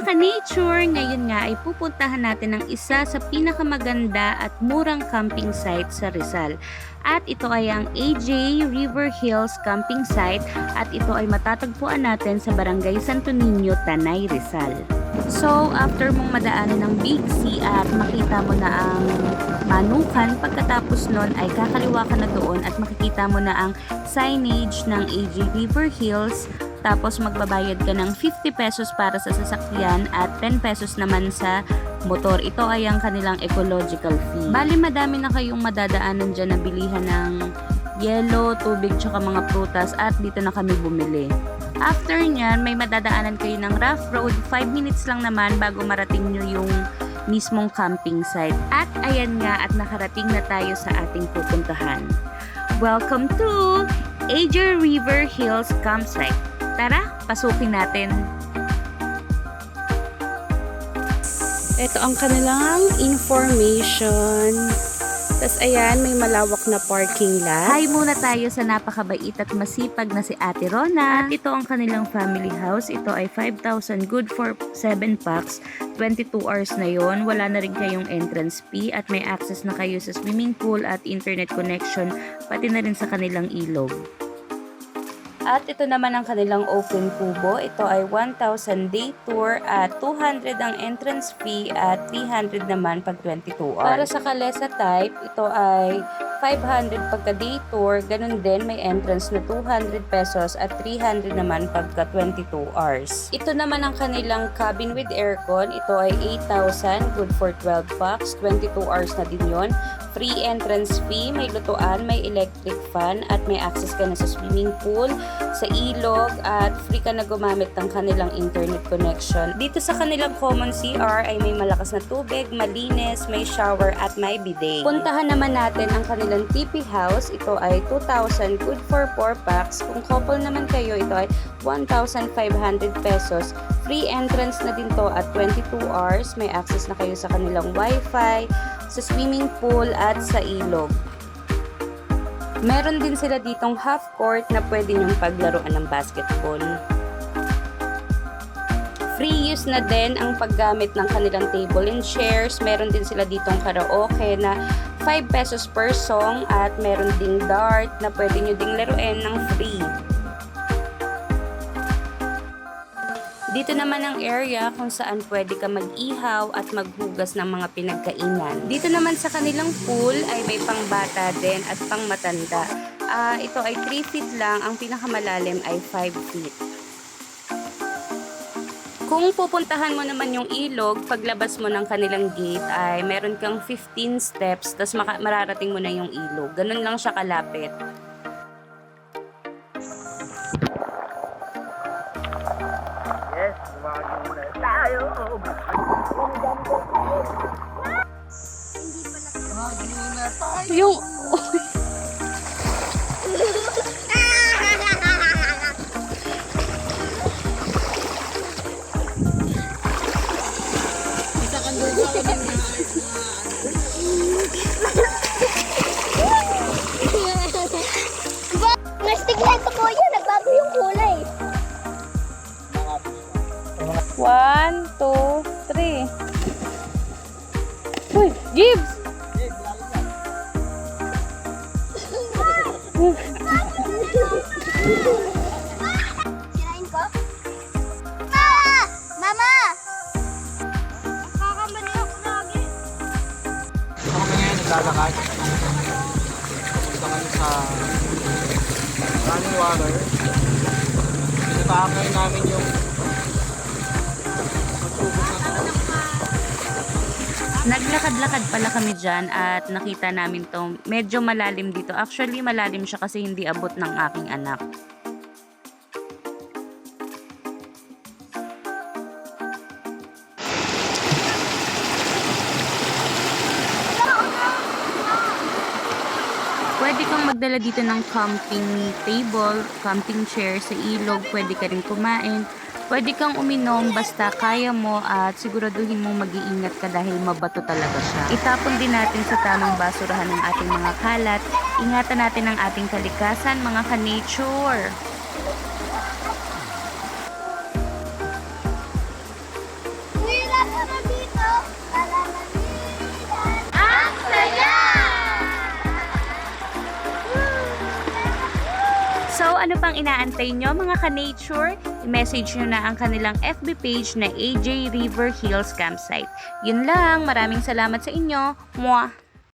mga ka-nature, ngayon nga ay pupuntahan natin ang isa sa pinakamaganda at murang camping site sa Rizal. At ito ay ang AJ River Hills Camping Site at ito ay matatagpuan natin sa Barangay Santo Niño, Tanay, Rizal. So, after mong madaanan ng Big C at makita mo na ang Manukan, pagkatapos nun ay kakaliwa ka na doon at makikita mo na ang signage ng AJ River Hills. Tapos magbabayad ka ng 50 pesos para sa sasakyan at 10 pesos naman sa motor. Ito ay ang kanilang ecological fee. Bali madami na kayong madadaanan dyan na bilihan ng yelo, tubig, tsaka mga prutas at dito na kami bumili. After nyan, may madadaanan kayo ng rough road. 5 minutes lang naman bago marating nyo yung mismong camping site. At ayan nga at nakarating na tayo sa ating pupuntahan. Welcome to AJ River Hills Campsite. Tara, pasukin natin. Ito ang kanilang information. Tapos ayan, may malawak na parking lot. Hi muna tayo sa napakabait at masipag na si Ate Rona. At ito ang kanilang family house. Ito ay 5,000 good for 7 packs. 22 hours na yon. Wala na rin kayong entrance fee at may access na kayo sa swimming pool at internet connection, pati na rin sa kanilang ilog. At ito naman ang kanilang open kubo. Ito ay 1,000 day tour at 200 ang entrance fee at 300 naman pag 22 hours. Para sa Kalesa type, ito ay 500 pagka day tour. Ganun din, may entrance na 200 pesos at 300 naman pagka 22 hours. Ito naman ang kanilang cabin with aircon. Ito ay 8,000, good for 12 packs. 22 hours na din yon. Free entrance fee, may lutuan, may electric fan at may access ka na sa swimming pool, sa ilog at free ka na gumamit ng kanilang internet connection. Dito sa kanilang common CR ay may malakas na tubig, malinis, may shower at may bidet. Puntahan naman natin ang kanilang TP house. Ito ay 2,000, good for 4 packs. Kung couple naman kayo, ito ay 1,500 pesos. Free entrance na din to at 22 hours. May access na kayo sa kanilang wifi, sa swimming pool at sa ilog. Meron din sila ditong half court na pwede nyong paglaruan ng basketball. Free use na din ang paggamit ng kanilang table and chairs. Meron din sila ditong karaoke na 5 pesos per song at meron ding dart na pwede nyo ding laruin ng free. Dito naman ang area kung saan pwede ka mag-ihaw at maghugas ng mga pinagkainan. Dito naman sa kanilang pool ay may pangbata din at pangmatanda. Ito ay 3 feet lang, ang pinakamalalim ay 5 feet. Kung pupuntahan mo naman yung ilog, paglabas mo ng kanilang gate ay meron kang 15 steps, tapos mararating mo na yung ilog. Ganun lang siya kalapit. Yung Nastiglan ko po yun, nagbago yung kulay. 1, 2, 3. Uy, Gibbs! Sirain ko? Ah! Mama! Nakakamali ako lagi. Ako ngayon naglalakad. Punta kami sa running water. Pinatakayin namin yung matubog na to. Naglakad-lakad pala kami dyan at nakita namin to. Medyo malalim dito. Actually, malalim siya kasi hindi abot ng aking anak. Pwede kang magdala dito ng camping table, camping chair sa ilog. Pwede ka rin kumain. Pwede kang uminom basta kaya mo at siguraduhin mong mag-iingat ka dahil mabato talaga siya. Itapon din natin sa tamang basurahan ng ating mga kalat. Ingatan natin ang ating kalikasan, mga ka-nature. ano pang inaantay nyo mga ka-nature? I-message nyo na ang kanilang FB page na AJ River Hills Campsite. Yun lang, maraming salamat sa inyo. Mwah!